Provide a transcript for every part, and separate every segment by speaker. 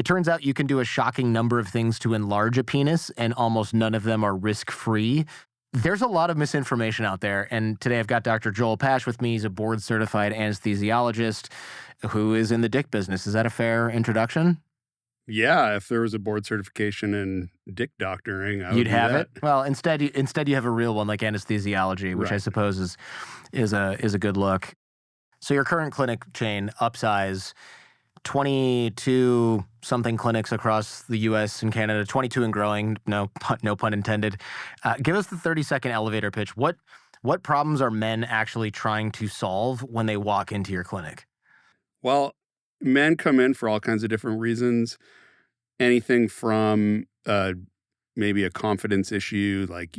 Speaker 1: It turns out you can do a shocking number of things to enlarge a penis, and almost none of them are risk-free. There's a lot of misinformation out there, and today I've got Dr. Joel Pash with me. He's a board-certified anesthesiologist who is in the dick business. Is that a fair introduction?
Speaker 2: Yeah, if there was a board certification in dick doctoring, I would
Speaker 1: You'd
Speaker 2: do
Speaker 1: have
Speaker 2: that.
Speaker 1: it? Well, instead you have a real one like anesthesiology, which I
Speaker 2: Right.
Speaker 1: suppose is a good look. So your current clinic chain, Upsize, 22 something clinics across the U.S. and Canada, 22 and growing. No pun intended. Give us the 30-second elevator pitch. What problems are men actually trying to solve when they walk into your clinic?
Speaker 2: Well, men come in for all kinds of different reasons. Anything from maybe a confidence issue, like,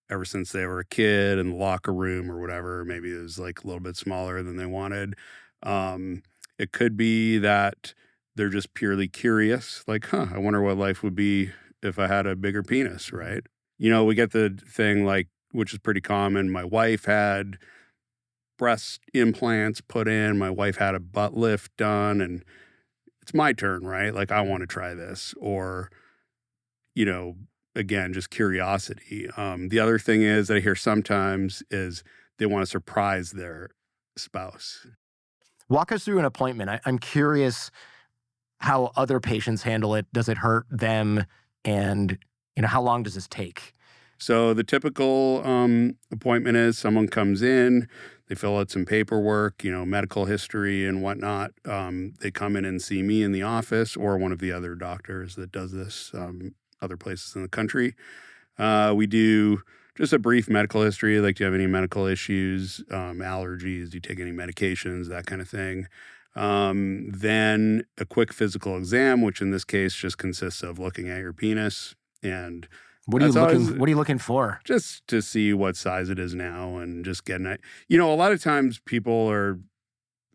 Speaker 2: ever since they were a kid in the locker room or whatever, maybe it was like a little bit smaller than they wanted. It could be that they're just purely curious, like, I wonder what life would be if I had a bigger penis, right? We get the thing like, which is pretty common. My wife had breast implants put in. My wife had a butt lift done, and it's my turn, right? Like, I want to try this. Or, again, just curiosity. The other thing is that I hear sometimes is they want to surprise their spouse.
Speaker 1: Walk us through an appointment. I'm curious how other patients handle it. Does it hurt them? And, how long does this take?
Speaker 2: So the typical appointment is someone comes in, they fill out some paperwork, medical history and whatnot. They come in and see me in the office or one of the other doctors that does this other places in the country. We do just a brief medical history, like do you have any medical issues, allergies, do you take any medications, that kind of thing. Then a quick physical exam, which in this case just consists of looking at your penis and
Speaker 1: What are you looking for?
Speaker 2: just to see what size it is now and just getting it. A lot of times people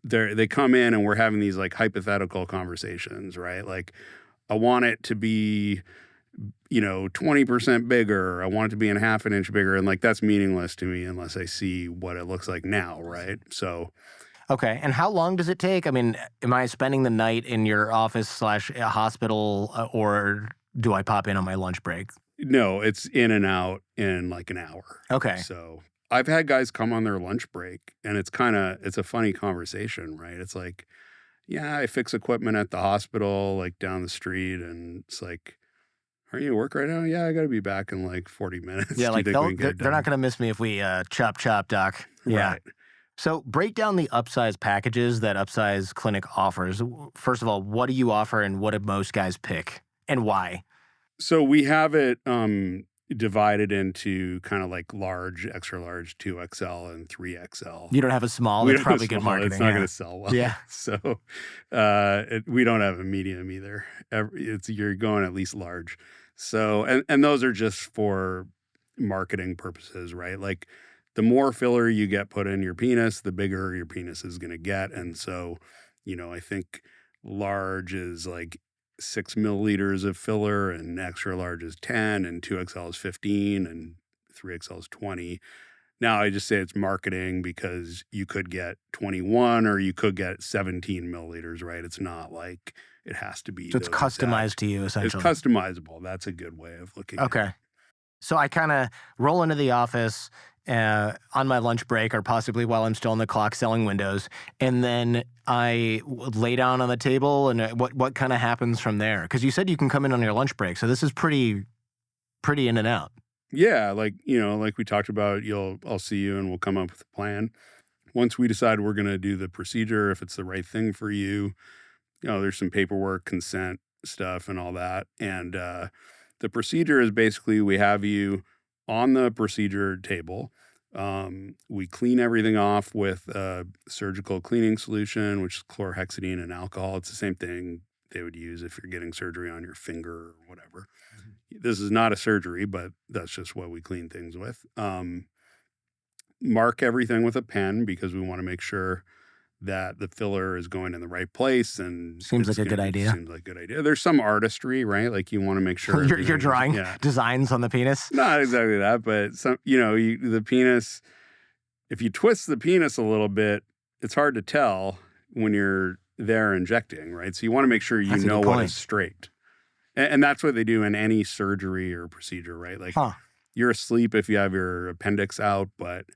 Speaker 2: they come in and we're having these like hypothetical conversations, right? Like, I want it to be, 20% bigger. I want it to be in half an inch bigger. And like, that's meaningless to me unless I see what it looks like now, right? So.
Speaker 1: Okay. And how long does it take? I mean, am I spending the night in your office / a hospital or do I pop in on my lunch break?
Speaker 2: No, it's in and out in like an hour.
Speaker 1: Okay.
Speaker 2: So I've had guys come on their lunch break and it's a funny conversation, right? It's like, yeah, I fix equipment at the hospital, like down the street. And it's like, are you at work right now? Yeah, I got to be back in like 40 minutes.
Speaker 1: Yeah, like they're not
Speaker 2: done?
Speaker 1: going to miss me if we chop, doc. Yeah.
Speaker 2: Right.
Speaker 1: So break down the Upsize packages that Upsize Clinic offers. First of all, what do you offer and what do most guys pick and why?
Speaker 2: So we have it divided into kind of like large, extra large, 2XL and 3XL.
Speaker 1: You don't have a small.
Speaker 2: We
Speaker 1: That's
Speaker 2: don't have
Speaker 1: probably good
Speaker 2: small.
Speaker 1: marketing.
Speaker 2: It's not going to sell well.
Speaker 1: Yeah.
Speaker 2: So we don't have a medium either. You're going at least large. So and those are just for marketing purposes, right? Like, the more filler you get put in your penis, the bigger your penis is going to get. And so, I think large is like 6 milliliters of filler and extra large is 10 and 2XL is 15 and 3XL is 20. Now I just say it's marketing because you could get 21 or you could get 17 milliliters, right? It's not like it has to be.
Speaker 1: So it's customized to you, essentially.
Speaker 2: It's customizable. That's a good way of looking at it.
Speaker 1: Okay. So I kind of roll into the office on my lunch break or possibly while I'm still on the clock selling windows. And then I lay down on the table and what kind of happens from there? Because you said you can come in on your lunch break. So this is pretty in and out.
Speaker 2: Yeah. Like, like we talked about, I'll see you and we'll come up with a plan. Once we decide we're going to do the procedure, if it's the right thing for you, there's some paperwork, consent stuff and all that. And the procedure is basically we have you on the procedure table. We clean everything off with a surgical cleaning solution, which is chlorhexidine and alcohol. It's the same thing they would use if you're getting surgery on your finger or whatever. Mm-hmm. This is not a surgery, but that's just what we clean things with. Mark everything with a pen because we want to make sure that the filler is going in the right place. And
Speaker 1: seems like a good idea.
Speaker 2: There's some artistry, right? Like, you want to make sure
Speaker 1: you're drawing designs on the penis.
Speaker 2: Not exactly that, but some, the penis. If you twist the penis a little bit, it's hard to tell when you're they're injecting, right? So you want to make sure you
Speaker 1: That's a
Speaker 2: know
Speaker 1: good
Speaker 2: what
Speaker 1: point.
Speaker 2: is straight. And that's what they do in any surgery or procedure, right? Like
Speaker 1: Huh.
Speaker 2: you're asleep if you have your appendix out, but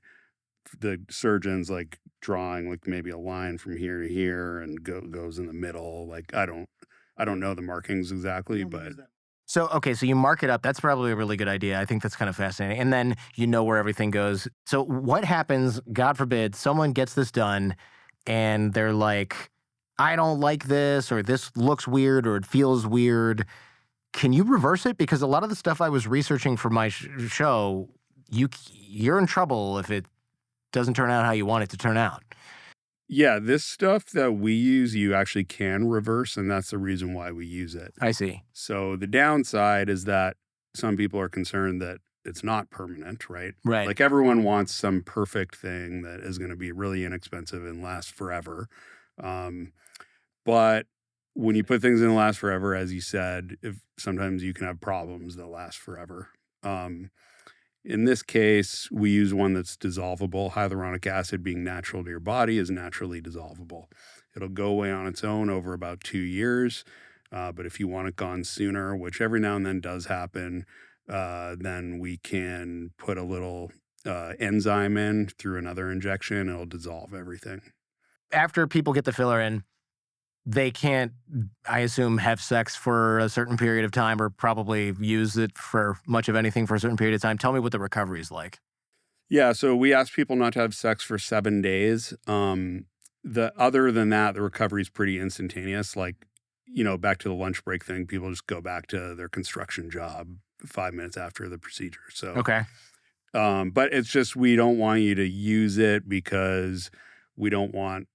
Speaker 2: the surgeon's like drawing like maybe a line from here to here and goes in the middle. Like I don't know the markings exactly, but
Speaker 1: So, okay, so you mark it up. That's probably a really good idea. I think that's kind of fascinating. And then you know where everything goes. So, what happens, God forbid, someone gets this done and they're like, I don't like this, or this looks weird, or it feels weird. Can you reverse it? Because a lot of the stuff I was researching for my show, you're in trouble if it doesn't turn out how you want it to turn out.
Speaker 2: yeah, this stuff that we use, you actually can reverse, and that's the reason why we use it.
Speaker 1: I see.
Speaker 2: So the downside is that some people are concerned that it's not permanent, right?
Speaker 1: Right.
Speaker 2: Like everyone wants some perfect thing that is going to be really inexpensive and last forever. Um, but when you put things in last forever, as you said, if sometimes you can have problems that last forever. Um, in this case, we use one that's dissolvable. Hyaluronic acid, being natural to your body, is naturally dissolvable. It'll go away on its own over about 2 years. But if you want it gone sooner, which every now and then does happen, then we can put a little enzyme in through another injection. It'll dissolve everything.
Speaker 1: After people get the filler in, they can't, I assume, have sex for a certain period of time or probably use it for much of anything for a certain period of time. Tell me what the recovery is like.
Speaker 2: Yeah, so we ask people not to have sex for 7 days. Other than that, the recovery is pretty instantaneous. Like, back to the lunch break thing, people just go back to their construction job 5 minutes after the procedure. So,
Speaker 1: Okay.
Speaker 2: but it's just we don't want you to use it because we don't want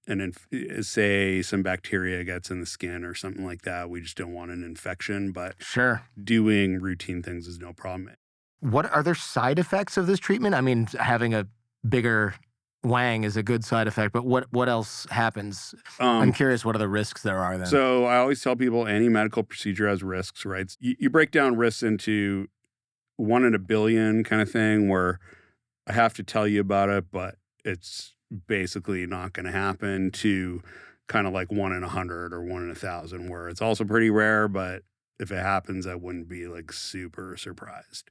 Speaker 2: say some bacteria gets in the skin or something like that. We just don't want an infection. But
Speaker 1: Sure.
Speaker 2: doing routine things is no problem.
Speaker 1: What are there side effects of this treatment? I mean, having a bigger wang is a good side effect, but what else happens? I'm curious what are the risks there are then.
Speaker 2: So I always tell people any medical procedure has risks, right? You break down risks into 1 in a billion kind of thing where I have to tell you about it, but it's basically not going to happen, to kind of like 1 in 100 or 1 in 1,000 where it's also pretty rare, but if it happens, I wouldn't be like super surprised.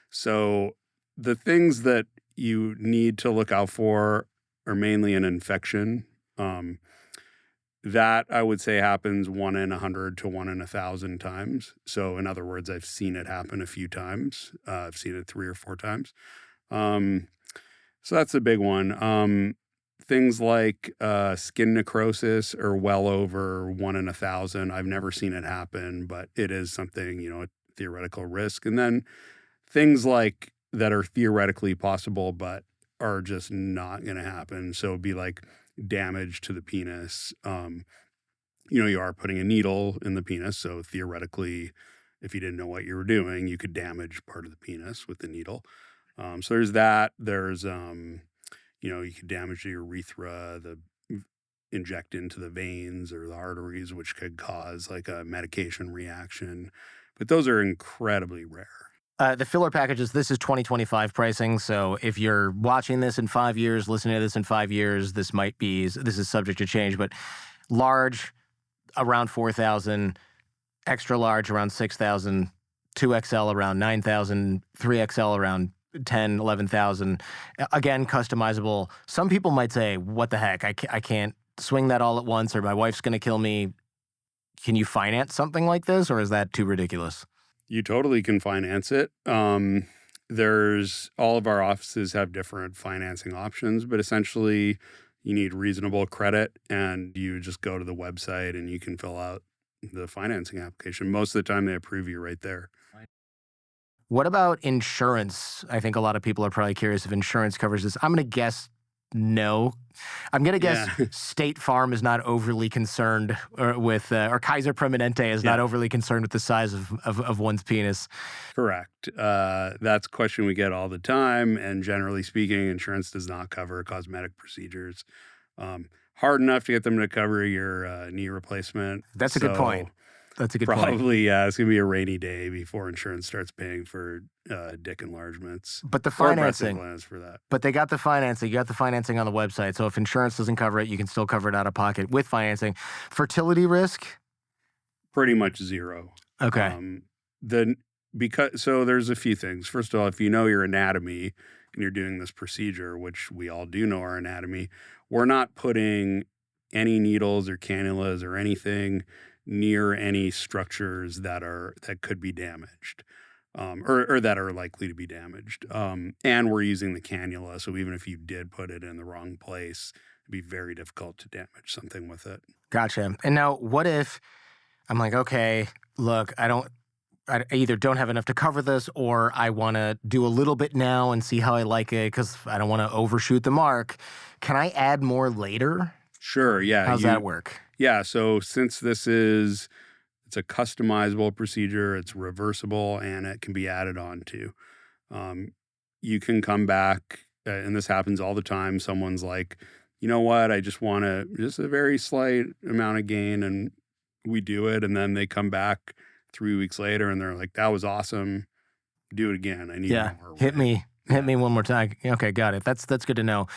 Speaker 2: So the things that you need to look out for are mainly an infection. That I would say happens 1 in 100 to 1 in 1,000 times. So in other words, I've seen it happen a few times. I've seen it 3 or 4 times. So that's a big one. Things like skin necrosis are well over 1 in 1,000. I've never seen it happen, but it is something, a theoretical risk. And then things like that are theoretically possible, but are just not going to happen. So it'd be like damage to the penis. You are putting a needle in the penis. So theoretically, if you didn't know what you were doing, you could damage part of the penis with the needle. So there's that. There's, you could damage the urethra, inject into the veins or the arteries, which could cause like a medication reaction. But those are incredibly rare.
Speaker 1: The filler packages, this is 2025 pricing. So if you're watching this in 5 years, listening to this in 5 years, this is subject to change. But large, around 4,000, extra large, around 6,000, 2XL around 9,000, 3XL around 10, 11,000. Again, customizable. Some people might say, what the heck? I can't swing that all at once, or my wife's going to kill me. Can you finance something like this, or is that too ridiculous?
Speaker 2: You totally can finance it. There's all of our offices have different financing options, but essentially you need reasonable credit and you just go to the website and you can fill out the financing application. Most of the time they approve you right there.
Speaker 1: What about insurance? I think a lot of people are probably curious if insurance covers this. I'm going to guess no. I'm going to guess State Farm is not overly concerned or Kaiser Permanente is not overly concerned with the size of one's penis.
Speaker 2: Correct. That's a question we get all the time. And generally speaking, insurance does not cover cosmetic procedures. Hard enough to get them to cover your knee replacement.
Speaker 1: That's a good point. That's a good point.
Speaker 2: Probably, yeah, it's going to be a rainy day before insurance starts paying for dick enlargements.
Speaker 1: But the
Speaker 2: Or breast
Speaker 1: financing,
Speaker 2: implants for that.
Speaker 1: but they got the financing. You got the financing on the website. So if insurance doesn't cover it, you can still cover it out of pocket with financing. Fertility risk?
Speaker 2: Pretty much zero.
Speaker 1: Okay.
Speaker 2: So there's a few things. First of all, if you know your anatomy and you're doing this procedure, which we all do know our anatomy, we're not putting any needles or cannulas or anything near any structures that could be damaged, or that are likely to be damaged. And we're using the cannula, so even if you did put it in the wrong place, it'd be very difficult to damage something with it.
Speaker 1: Gotcha. And now, what if I'm like, okay, look, I either don't have enough to cover this, or I want to do a little bit now and see how I like it because I don't want to overshoot the mark. Can I add more later?
Speaker 2: Sure, yeah.
Speaker 1: How's that work?
Speaker 2: Yeah, so since it's a customizable procedure, it's reversible, and it can be added on to. You can come back, and this happens all the time. Someone's like, you know what, I just want just a very slight amount of gain, and we do it, and then they come back 3 weeks later, and they're like, that was awesome. Do it again. I need more.
Speaker 1: Hit me one more time. Okay, got it. That's good to know.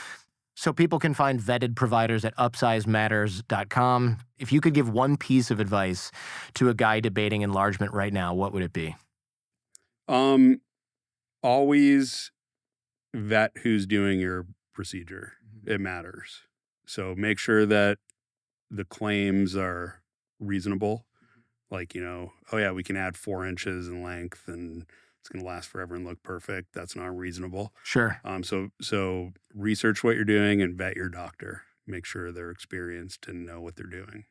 Speaker 1: So people can find vetted providers at upsizematters.com. If you could give one piece of advice to a guy debating enlargement right now, what would it be?
Speaker 2: Always vet who's doing your procedure. It matters. So make sure that the claims are reasonable. Like, oh yeah, we can add 4 inches in length and it's going to last forever and look perfect. That's not reasonable.
Speaker 1: Sure.
Speaker 2: So research what you're doing and vet your doctor. Make sure they're experienced and know what they're doing.